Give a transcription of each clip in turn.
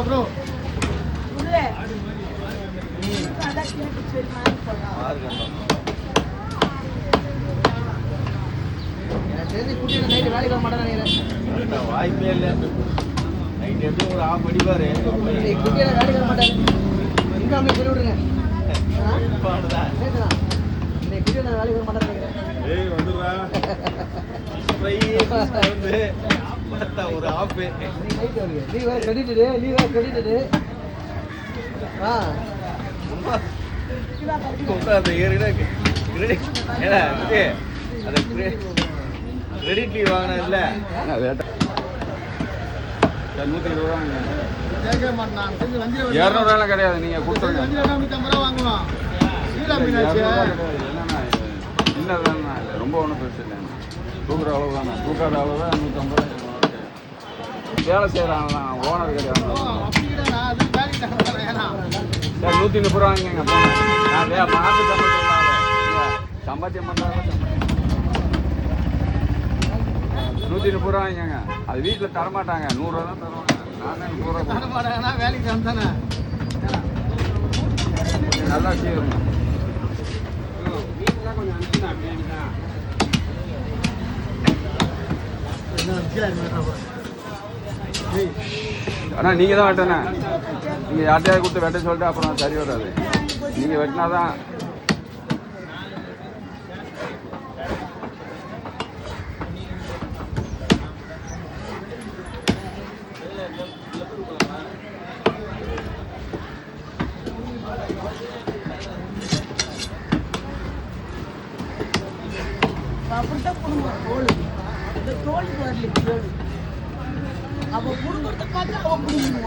Bro வாய்ப்பே இல்லை. Night எப்படி ஒரு ஆஃப் அடிப்பாரு. வேலைக்கு வர மாட்டாரு. இன்கம் சொல்லி விடுங்க. வேலைக்கு வர மாட்டாரு. ஒரு ஆஃப் லீவ் கிரெடிட்டடு கிரெடிட் லீவ் வாங்கினதுல 200 கிடையாது. நீங்க கொடுத்துருங்க. 150 ரூபா வாங்குவோம். ரொம்ப ஒன்றும் பெருசு இல்லை. தூக்குற அளவு தானே. தூக்காத அளவு தான் 150 ரூபா. வேலை செய்யறாங்க ஓனர் கிடையாது. 130 ரூபா வாங்கிங்க. நான் மாட்டு சம்பாத்தியம் பண்றாங்க. 130 ரூபா வாங்கிங்க. அது வீட்டில் தரமாட்டாங்க. 100 ரூபா தான் தருவாங்க. நானே 100 ரூபா தரமாட்டாங்கன்னா வேலைக்கு தானே நல்லா செய்யணும். ஆனால் நீங்கள் தான் வெட்டணே. நீங்கள் யார்ட்டையாவது கொடுத்து வெட்ட சொல்லிட்டு அப்புறம் சரி வராது. நீங்கள் வெட்டினாதான் அப்படித்தான் கொடுங்க. தோல் இந்த தோலுக்கு வரல கேடு. அவ கொடுக்கறத பார்த்து அவ கொடுக்கணும்.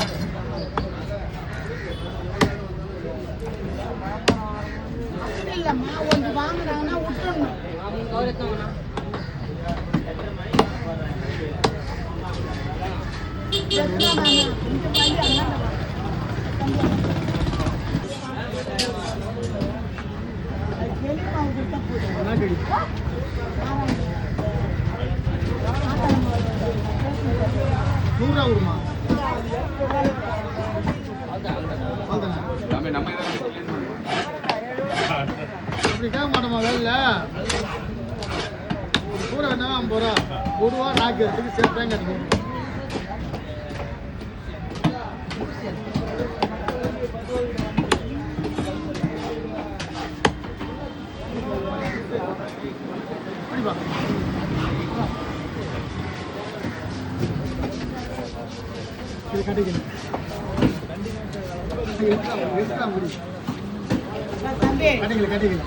அப்படி இல்லம்மா, கொஞ்சம் வாங்குறாங்கன்னா விட்டுடணும். நூறுரூவா வருமா? நம்ம அப்படி கேட்க மாட்டோமா வேலையில்? கூட வேணாமா 50 ரூபா. 1 ரூபா நாக்கு எடுத்துக்கு சேர்த்தாங்க கிடைக்கும். இது கிடைக்கணும். கட்டிக்கல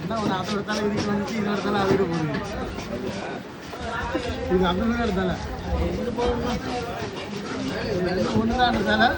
என்ன ஒன்று அதோட தலை இதுக்கு வந்துச்சு, இதோட தலை அதோட போகுது. இது அதோட தலை இது போகணும். ஒன்று தான் தலை.